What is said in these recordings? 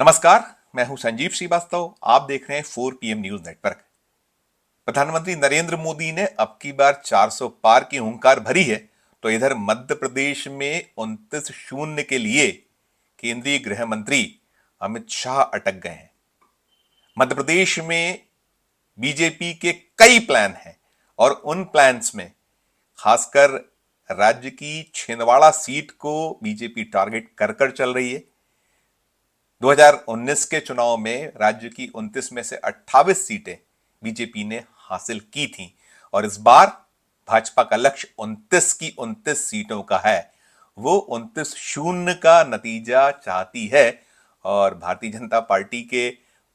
नमस्कार। मैं हूं संजीव श्रीवास्तव। आप देख रहे हैं 4 PM न्यूज नेटवर्क। प्रधानमंत्री नरेंद्र मोदी ने अब की बार 400 पार की हुंकार भरी है, तो इधर मध्य प्रदेश में 29 शून्य के लिए केंद्रीय गृह मंत्री अमित शाह अटक गए हैं। मध्य प्रदेश में बीजेपी के कई प्लान हैं और उन प्लान्स में खासकर राज्य की छिंदवाड़ा सीट को बीजेपी टारगेट कर कर चल रही है। 2019 के चुनाव में राज्य की 29 में से 28 सीटें बीजेपी ने हासिल की थीं और इस बार भाजपा का लक्ष्य 29 की 29 सीटों का है। वो 29 शून्य का नतीजा चाहती है और भारतीय जनता पार्टी के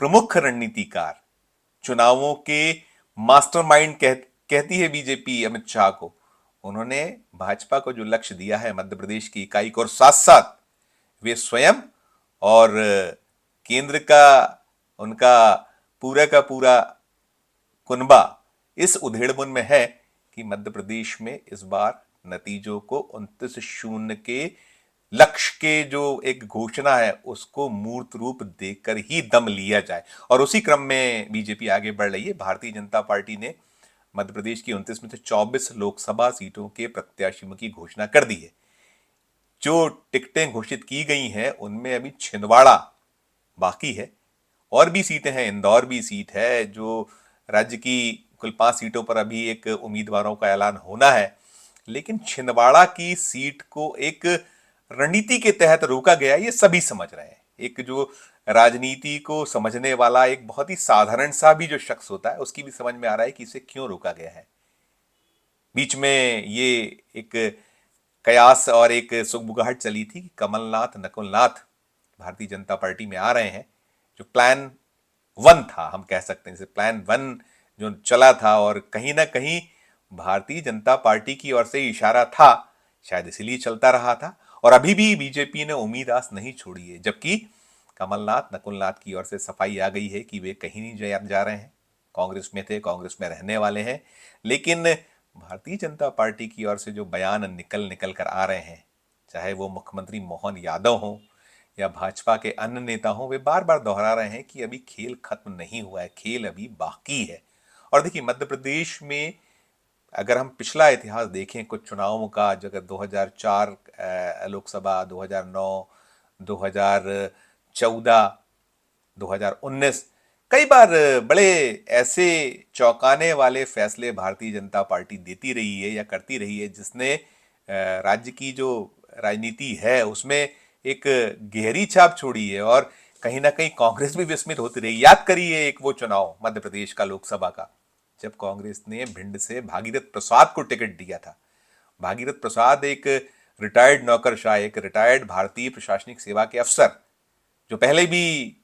प्रमुख रणनीतिकार, चुनावों के मास्टरमाइंड कहती है बीजेपी अमित शाह को। उन्होंने भाजपा को जो लक्ष्य दिया है मध्य प्रदेश की इकाई को, और साथ साथ वे स्वयं और केंद्र का उनका पूरा का पूरा कुनबा इस उधेड़बुन में है कि मध्य प्रदेश में इस बार नतीजों को 29 शून्य के लक्ष्य के जो एक घोषणा है उसको मूर्त रूप देकर ही दम लिया जाए। और उसी क्रम में बीजेपी आगे बढ़ रही है। भारतीय जनता पार्टी ने मध्य प्रदेश की 29 में से 24 लोकसभा सीटों के प्रत्याशियों की घोषणा कर दी है। जो टिकटें घोषित की गई हैं उनमें अभी छिंदवाड़ा बाकी है, और भी सीटें हैं। इंदौर भी सीट है जो राज्य की कुल 5 सीटों पर अभी एक उम्मीदवारों का ऐलान होना है। लेकिन छिंदवाड़ा की सीट को एक रणनीति के तहत रोका गया, ये सभी समझ रहे हैं। एक जो राजनीति को समझने वाला एक बहुत ही साधारण सा भी जो शख्स होता है उसकी भी समझ में आ रहा है कि इसे क्यों रोका गया है। बीच में ये एक कयास और एक सुगबुगाहट चली थी कि कमलनाथ नकुलनाथ भारतीय जनता पार्टी में आ रहे हैं। जो प्लान वन था, हम कह सकते हैं, जैसे प्लान वन जो चला था और कहीं ना कहीं भारतीय जनता पार्टी की ओर से इशारा था, शायद इसीलिए चलता रहा था। और अभी भी बीजेपी ने उम्मीद आस नहीं छोड़ी है, जबकि कमलनाथ नकुलनाथ की ओर से सफाई आ गई है कि वे कहीं नहीं जा रहे हैं। कांग्रेस में थे, कांग्रेस में रहने वाले हैं। लेकिन भारतीय जनता पार्टी की ओर से जो बयान निकल निकल कर आ रहे हैं, चाहे वो मुख्यमंत्री मोहन यादव हों या भाजपा के अन्य नेता हों, वे बार बार दोहरा रहे हैं कि अभी खेल खत्म नहीं हुआ है, खेल अभी बाकी है। और देखिए, मध्य प्रदेश में अगर हम पिछला इतिहास देखें कुछ चुनावों का, जगह 2004 लोकसभा, 2009, 2014, 2019, कई बार बड़े ऐसे चौंकाने वाले फैसले भारतीय जनता पार्टी देती रही है या करती रही है, जिसने राज्य की जो राजनीति है उसमें एक गहरी छाप छोड़ी है। और कहीं ना कहीं कांग्रेस भी विस्मित होती रही। याद करिए एक वो चुनाव मध्य प्रदेश का लोकसभा का, जब कांग्रेस ने भिंड से भागीरथ प्रसाद को टिकट दिया था। भागीरथ प्रसाद एक रिटायर्ड नौकरशाह, एक रिटायर्ड भारतीय प्रशासनिक सेवा के अफसर, जो पहले भी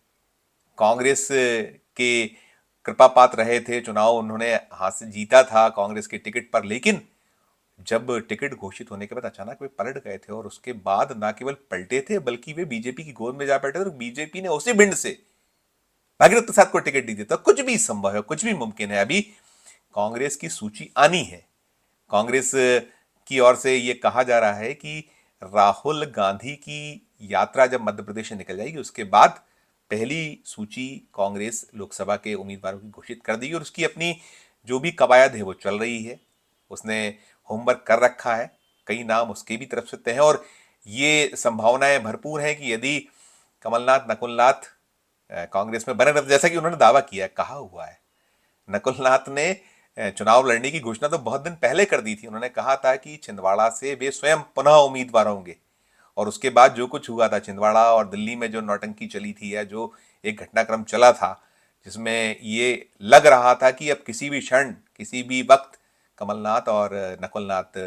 कांग्रेस के कृपा पात्र रहे थे। चुनाव उन्होंने हाथ से जीता था कांग्रेस के टिकट पर, लेकिन जब टिकट घोषित होने के बाद अचानक वे पलट गए थे और उसके बाद ना केवल पलटे थे बल्कि वे बीजेपी की गोद में जा बैठे थे और बीजेपी ने उसी भिंड से भागीरथ प्रसाद को टिकट दी थी। तो कुछ भी संभव है, कुछ भी मुमकिन है। अभी कांग्रेस की सूची आनी है। कांग्रेस की ओर से यह कहा जा रहा है कि राहुल गांधी की यात्रा जब मध्य प्रदेश से निकल जाएगी उसके बाद पहली सूची कांग्रेस लोकसभा के उम्मीदवारों की घोषित कर देगी और उसकी अपनी जो भी कवायद है वो चल रही है। उसने होमवर्क कर रखा है, कई नाम उसके भी तरफ से तय हैं और ये संभावनाएं भरपूर हैं कि यदि कमलनाथ नकुलनाथ कांग्रेस में बने रहते, जैसा कि उन्होंने दावा किया, कहा हुआ है। नकुलनाथ ने चुनाव लड़ने की घोषणा तो बहुत दिन पहले कर दी थी। उन्होंने कहा था कि छिंदवाड़ा से वे स्वयं पुनः उम्मीदवार होंगे। और उसके बाद जो कुछ हुआ था छिंदवाड़ा और दिल्ली में, जो नौटंकी चली थी या जो एक घटनाक्रम चला था, जिसमें ये लग रहा था कि अब किसी भी क्षण, किसी भी वक्त कमलनाथ और नकुलनाथ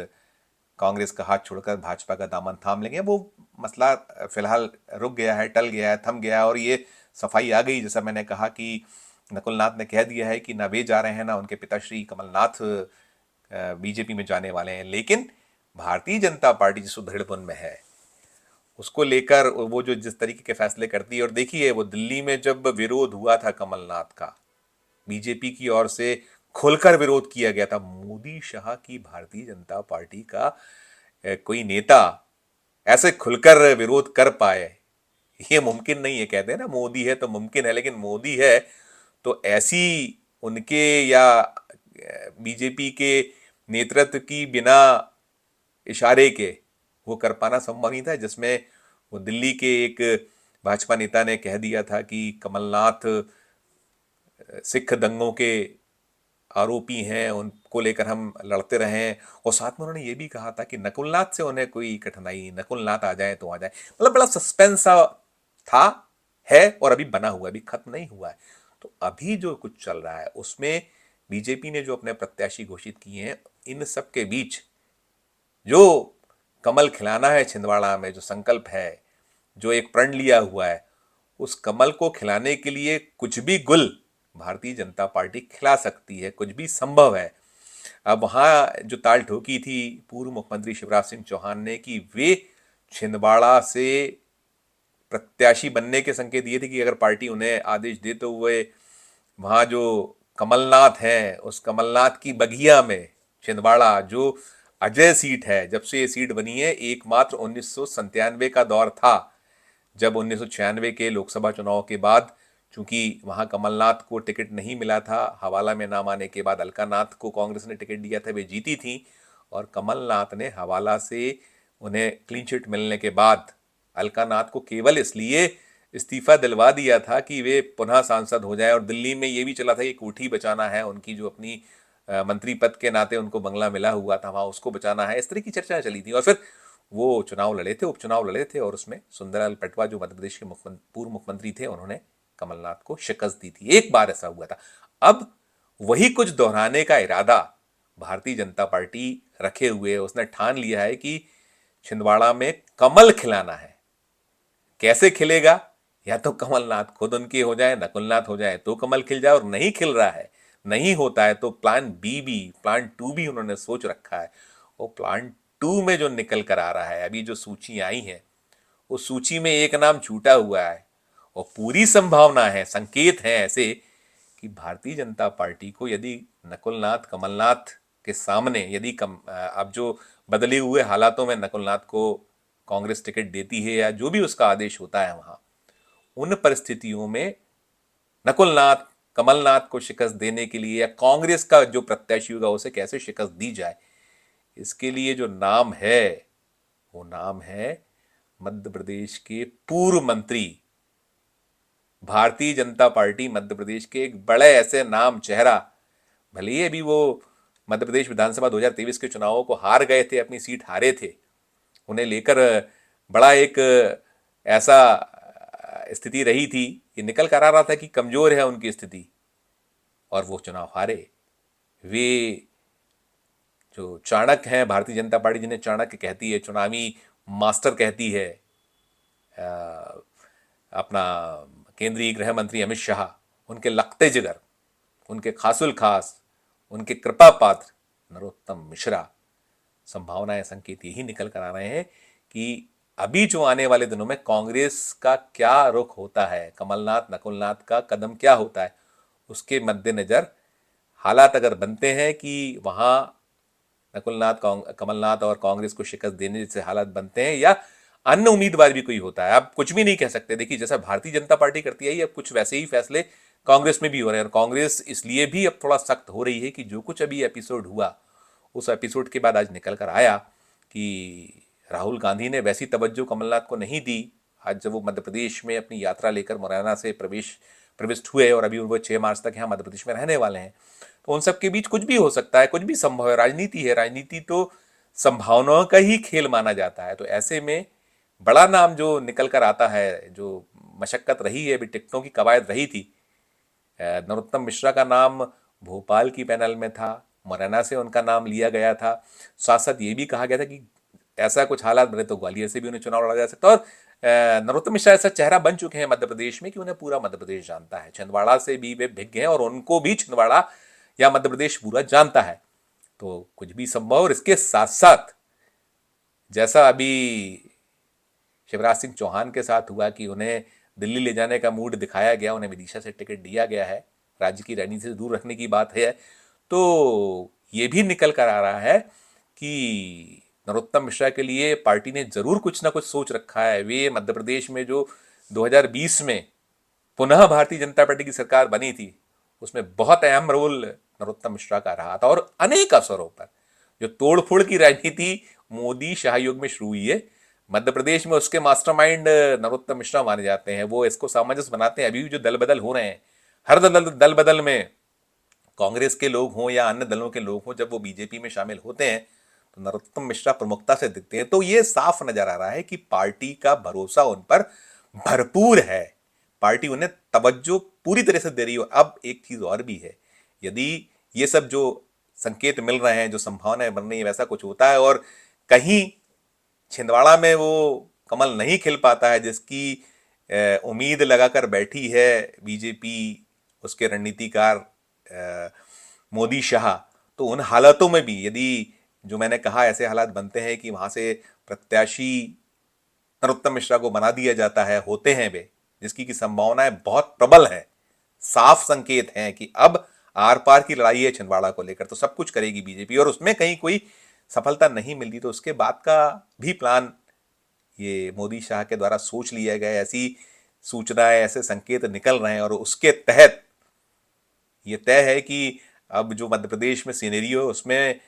कांग्रेस का हाथ छोड़कर भाजपा का दामन थाम लेंगे, वो मसला फिलहाल रुक गया है, टल गया है, थम गया है। और ये सफाई आ गई, जैसा मैंने कहा कि नकुलनाथ ने कह दिया है कि ना वे जा रहे हैं ना उनके पिताश्री कमलनाथ बीजेपी में जाने वाले हैं। लेकिन भारतीय जनता पार्टी जिस उधेड़बुन में है उसको लेकर वो जो जिस तरीके के फैसले करती है, और देखिए वो दिल्ली में जब विरोध हुआ था कमलनाथ का, बीजेपी की ओर से खुलकर विरोध किया गया था। मोदी शाह की भारतीय जनता पार्टी का कोई नेता ऐसे खुलकर विरोध कर पाए, ये मुमकिन नहीं है। कहते हैं ना मोदी है तो मुमकिन है, लेकिन मोदी है तो ऐसी उनके या बीजेपी के नेतृत्व की बिना इशारे के वो कर पाना संभव नहीं था, जिसमें वो दिल्ली के एक भाजपा नेता ने कह दिया था कि कमलनाथ सिख दंगों के आरोपी हैं, उनको लेकर हम लड़ते रहे हैं। और साथ में उन्होंने ये भी कहा था कि नकुलनाथ से उन्हें कोई कठिनाई, नकुलनाथ आ जाए तो आ जाए। मतलब बड़ा सस्पेंस सा था, है, और अभी बना हुआ है, अभी खत्म नहीं हुआ है। तो अभी जो कुछ चल रहा है उसमें बीजेपी ने जो अपने प्रत्याशी घोषित किए हैं, इन सब के बीच जो कमल खिलाना है छिंदवाड़ा में, जो संकल्प है, जो एक प्रण लिया हुआ है, उस कमल को खिलाने के लिए कुछ भी गुल भारतीय जनता पार्टी खिला सकती है, कुछ भी संभव है। अब वहां जो ताल ठोकी थी पूर्व मुख्यमंत्री शिवराज सिंह चौहान ने कि वे छिंदवाड़ा से प्रत्याशी बनने के संकेत दिए थे कि अगर पार्टी उन्हें आदेश दे तो वे वहां जो कमलनाथ हैं उस कमलनाथ की बगिया में छिंदवाड़ा जो अजय सीट है, जब से ये सीट बनी है, एकमात्र 1997 का दौर था जब 1996 के लोकसभा चुनाव के बाद चूंकि वहां कमलनाथ को टिकट नहीं मिला था, हवाला में नाम आने के बाद अलका नाथ को कांग्रेस ने टिकट दिया था, वे जीती थी। और कमलनाथ ने हवाला से उन्हें क्लीन चिट मिलने के बाद अलका नाथ को केवल इसलिए इस्तीफा दिलवा दिया था कि वे पुनः सांसद हो जाए। और दिल्ली में ये भी चला था कि कोठी बचाना है, उनकी जो अपनी मंत्री पद के नाते उनको बंगला मिला हुआ था वहां उसको बचाना है, इस तरह की चर्चाएं चली थी। और फिर वो चुनाव लड़े थे, उपचुनाव लड़े थे, और उसमें सुंदरलाल पटवा जो मध्य प्रदेश के पूर्व मुख्यमंत्री थे, उन्होंने कमलनाथ को शिकस्त दी थी। एक बार ऐसा हुआ था। अब वही कुछ दोहराने का इरादा भारतीय जनता पार्टी रखे हुए है। उसने ठान लिया है कि छिंदवाड़ा में कमल खिलाना है। कैसे खिलेगा? या तो कमलनाथ खुद उनके हो जाए, नकुलनाथ हो जाए तो कमल खिल जाए, और नहीं खिल रहा है, नहीं होता है तो प्लान बी भी, प्लान टू भी उन्होंने सोच रखा है। और प्लान टू में जो निकल कर आ रहा है, अभी जो सूची आई है उस सूची में एक नाम छूटा हुआ है, और पूरी संभावना है, संकेत है ऐसे कि भारतीय जनता पार्टी को यदि नकुलनाथ कमलनाथ के सामने यदि अब जो बदले हुए हालातों में नकुलनाथ को कांग्रेस टिकट देती है या जो भी उसका आदेश होता है वहां, उन परिस्थितियों में नकुलनाथ कमलनाथ को शिकस्त देने के लिए या कांग्रेस का जो प्रत्याशी होगा उसे कैसे शिकस्त दी जाए, इसके लिए जो नाम है वो नाम है मध्य प्रदेश के पूर्व मंत्री, भारतीय जनता पार्टी मध्य प्रदेश के एक बड़े ऐसे नाम चेहरा, भले ही अभी वो मध्य प्रदेश विधानसभा 2023 के चुनावों को हार गए थे, अपनी सीट हारे थे, उन्हें लेकर बड़ा एक ऐसा स्थिति रही थी कि निकल कर आ रहा था कि कमजोर है उनकी स्थिति, और वो चुनाव हारे। वे जो चाणक्य हैं भारतीय जनता पार्टी, जिन्हें चाणक्य कहती है, चुनावी मास्टर कहती है, अपना केंद्रीय गृह मंत्री अमित शाह, उनके लखते जिगर, उनके खासुल खास, उनके कृपा पात्र नरोत्तम मिश्रा, संभावनाएं, संकेत यही निकल कर आ रहे हैं कि अभी जो आने वाले दिनों में कांग्रेस का क्या रुख होता है, कमलनाथ नकुलनाथ का कदम क्या होता है, उसके मद्देनजर हालात अगर बनते हैं कि वहां नकुलनाथ कमलनाथ और कांग्रेस को शिकस्त देने जैसे हालात बनते हैं, या अन्य उम्मीदवार भी कोई होता है, आप कुछ भी नहीं कह सकते। देखिए जैसा भारतीय जनता पार्टी करती है, अब कुछ वैसे ही फैसले कांग्रेस में भी हो रहे हैं। और कांग्रेस इसलिए भी अब थोड़ा सख्त हो रही है कि जो कुछ अभी एपिसोड हुआ, उस एपिसोड के बाद आज निकल कर आया कि राहुल गांधी ने वैसी तवज्जो कमलनाथ को नहीं दी। आज जब वो मध्य प्रदेश में अपनी यात्रा लेकर मुरैना से प्रविष्ट हुए, और अभी वो 6 मार्च तक यहाँ मध्य प्रदेश में रहने वाले हैं, तो उन सब के बीच कुछ भी हो सकता है, कुछ भी संभव है। राजनीति है, राजनीति तो संभावनाओं का ही खेल माना जाता है। तो ऐसे में बड़ा नाम जो निकल कर आता है, जो मशक्कत रही है, अभी टिकटों की कवायद रही थी, नरोत्तम मिश्रा का नाम भोपाल की पैनल में था, मुरैना से उनका नाम लिया गया था। साथ साथ ये भी कहा गया था कि ऐसा कुछ हालात बने तो ग्वालियर से भी उन्हें चुनाव लड़ा जा सकता है। और नरोत्तम मिश्रा ऐसा चेहरा बन चुके हैं मध्य प्रदेश में कि उन्हें पूरा मध्य प्रदेश जानता है। छिंदवाड़ा से भी वे भिग गए हैं और उनको भी छिंदवाड़ा या मध्य प्रदेश पूरा जानता है। तो कुछ भी संभव। और इसके साथ साथ जैसा अभी शिवराज सिंह चौहान के साथ हुआ कि उन्हें दिल्ली ले जाने का मूड दिखाया गया, उन्हें विदिशा से टिकट दिया गया है, राज्य की राजनीति से दूर रखने की बात है, तो ये भी निकल कर आ रहा है कि नरोत्तम मिश्रा के लिए पार्टी ने जरूर कुछ ना कुछ सोच रखा है। वे मध्य प्रदेश में जो 2020 में पुनः भारतीय जनता पार्टी की सरकार बनी थी, उसमें बहुत अहम रोल नरोत्तम मिश्रा का रहा था। और अनेक अवसरों पर जो तोड़फोड़ की राजनीति मोदी शाह युग में शुरू हुई है, मध्य प्रदेश में उसके मास्टरमाइंड नरोत्तम मिश्रा माने जाते हैं। वो इसको सामंजस्य बनाते हैं। अभी भी जो दल बदल हो रहे हैं, हर दल बदल में कांग्रेस के लोग हों या अन्य दलों के लोग हों, जब वो बीजेपी में शामिल होते हैं तो नरोत्तम मिश्रा प्रमुखता से दिखते हैं। तो ये साफ नजर आ रहा है कि पार्टी का भरोसा उन पर भरपूर है, पार्टी उन्हें तवज्जो पूरी तरह से दे रही हो। अब एक चीज और भी है, यदि ये सब जो संकेत मिल रहे हैं, जो संभावनाएं बन रही है, वैसा कुछ होता है और कहीं छिंदवाड़ा में वो कमल नहीं खिल पाता है जिसकी उम्मीद लगाकर बैठी है बीजेपी, उसके रणनीतिकार मोदी शाह, तो उन हालातों में भी यदि जो मैंने कहा ऐसे हालात बनते हैं कि वहां से प्रत्याशी नरोत्तम मिश्रा को बना दिया जाता है, होते हैं वे, जिसकी की संभावनाएं बहुत प्रबल हैं, साफ संकेत हैं कि अब आर पार की लड़ाई है छिंदवाड़ा को लेकर, तो सब कुछ करेगी बीजेपी। और उसमें कहीं कोई सफलता नहीं मिलती तो उसके बाद का भी प्लान ये मोदी शाह के द्वारा सोच लिया गया। ऐसी सूचनाएं, ऐसे संकेत निकल रहे हैं और उसके तहत ये तय है कि अब जो मध्य प्रदेश में सिनेरियो है उसमें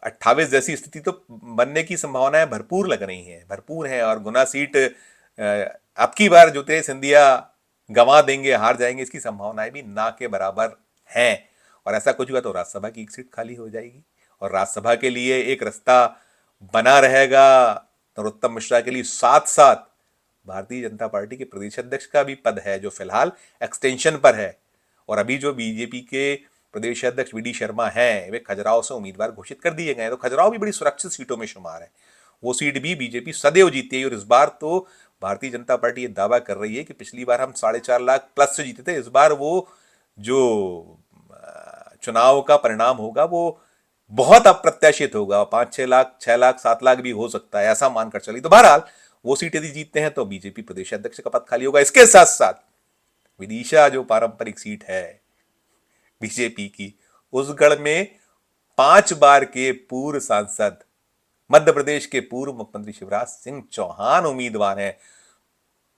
28 जैसी स्थिति तो बनने की संभावनाएं भरपूर लग रही हैं, भरपूर हैं। और गुना सीट अब की बार ज्योतिरादित्य सिंधिया गंवा देंगे, हार जाएंगे, इसकी संभावनाएं भी ना के बराबर हैं। और ऐसा कुछ हुआ तो राज्यसभा की एक सीट खाली हो जाएगी और राज्यसभा के लिए एक रास्ता बना रहेगा नरोत्तम मिश्रा के लिए। साथ साथ भारतीय जनता पार्टी के प्रदेश अध्यक्ष का भी पद है जो फिलहाल एक्सटेंशन पर है। और अभी जो बीजेपी के प्रदेश अध्यक्ष वी डी शर्मा हैं, वे खजुराहो से उम्मीदवार घोषित कर दिए गए, तो खजुराहो भी बड़ी सुरक्षित सीटों में शुमार है। वो सीट भी बीजेपी सदैव जीती है। और इस बार तो भारतीय जनता पार्टी ये दावा कर रही है कि पिछली बार हम 4.5 लाख प्लस से जीते थे, इस बार वो जो चुनाव का परिणाम होगा वो बहुत अप्रत्याशित होगा, 5-6 लाख, 6 लाख, 7 लाख भी हो सकता है, ऐसा मानकर चली। तो बहरहाल वो सीट यदि जीतते हैं तो बीजेपी प्रदेश अध्यक्ष का पद खाली होगा। इसके साथ साथ विदिशा जो पारंपरिक सीट है बीजेपी की, उस गढ़ में 5 बार के पूर्व सांसद मध्य प्रदेश के पूर्व मुख्यमंत्री शिवराज सिंह चौहान उम्मीदवार हैं।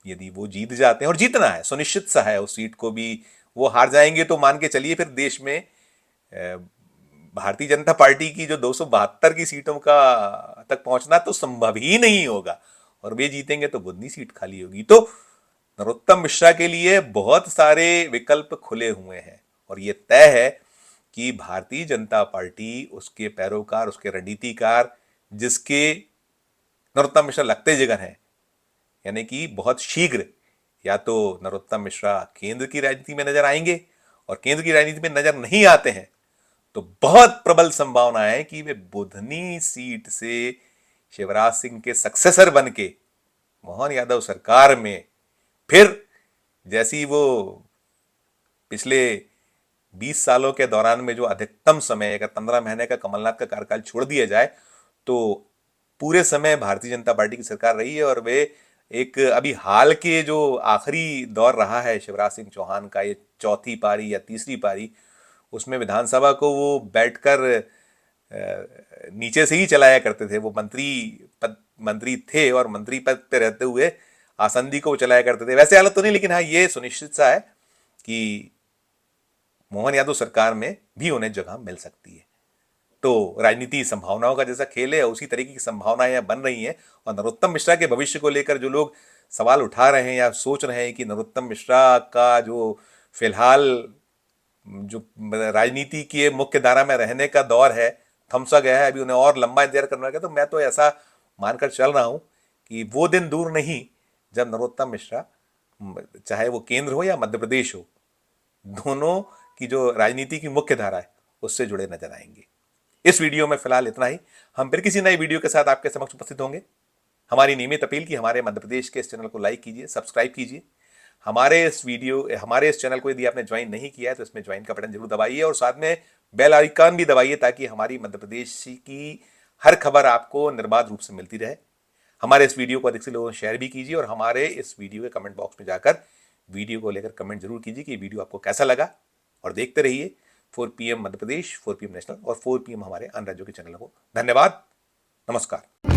यदि वो जीत जाते हैं, और जीतना है, सुनिश्चित सा है, उस सीट को भी वो हार जाएंगे तो मान के चलिए फिर देश में भारतीय जनता पार्टी की जो 272 की सीटों का तक पहुंचना तो संभव ही नहीं होगा। और वे जीतेंगे तो बुधनी सीट खाली होगी। तो नरोत्तम मिश्रा के लिए बहुत सारे विकल्प खुले हुए हैं और यह तय है कि भारतीय जनता पार्टी, उसके पैरोकार, उसके रणनीतिकार, जिसके नरोत्तम मिश्रा लगते जिगर हैं, यानी कि बहुत शीघ्र या तो नरोत्तम मिश्रा केंद्र की राजनीति में नजर आएंगे, और केंद्र की राजनीति में नजर नहीं आते हैं तो बहुत प्रबल संभावना है कि वे बुधनी सीट से शिवराज सिंह के सक्सेसर बन के मोहन यादव सरकार में फिर, जैसी वो पिछले 20 सालों के दौरान में जो अधिकतम समय, अगर 15 महीने का कमलनाथ का कार्यकाल छोड़ दिया जाए तो पूरे समय भारतीय जनता पार्टी की सरकार रही है। और वे एक अभी हाल के जो आखिरी दौर रहा है शिवराज सिंह चौहान का, ये चौथी पारी या तीसरी पारी, उसमें विधानसभा को वो बैठकर नीचे से ही चलाया करते थे। वो मंत्री थे और मंत्री पद पे रहते हुए आसंदी को चलाया करते थे। वैसे हालत तो नहीं, लेकिन हाँ ये सुनिश्चित सा है कि मोहन यादव सरकार में भी उन्हें जगह मिल सकती है। तो राजनीति संभावनाओं का जैसा खेल है, उसी तरीके की संभावनाएं यहां बन रही हैं। और नरोत्तम मिश्रा के भविष्य को लेकर जो लोग सवाल उठा रहे हैं या सोच रहे हैं कि नरोत्तम मिश्रा का जो फिलहाल जो राजनीति के मुख्य धारा में रहने का दौर है थमसा गया है, अभी उन्हें और लंबा इंतजार करना है, तो मैं तो ऐसा मानकर चल रहा हूं कि वो दिन दूर नहीं जब नरोत्तम मिश्रा, चाहे वो केंद्र हो या मध्य प्रदेश हो, दोनों की जो राजनीति की मुख्य धारा है उससे जुड़े नजर आएंगे। इस वीडियो में फिलहाल इतना ही। हम फिर किसी नई वीडियो के साथ आपके समक्ष उपस्थित होंगे। हमारी नियमित अपील की हमारे मध्य प्रदेश के इस चैनल को लाइक कीजिए, सब्सक्राइब कीजिए। हमारे इस चैनल को यदि आपने ज्वाइन नहीं किया है तो इसमें ज्वाइन का बटन जरूर दबाइए और साथ में बेल आइकन भी दबाइए ताकि हमारी मध्य प्रदेश की हर खबर आपको निर्बाध रूप से मिलती रहे। हमारे इस वीडियो को अधिक से लोगों शेयर भी कीजिए और हमारे इस वीडियो के कमेंट बॉक्स में जाकर वीडियो को लेकर कमेंट जरूर कीजिए कि वीडियो आपको कैसा लगा। और देखते रहिए 4 PM Madhya Pradesh, 4 PM national और 4 PM हमारे अन्य राज्यों के चैनलों को। धन्यवाद, नमस्कार।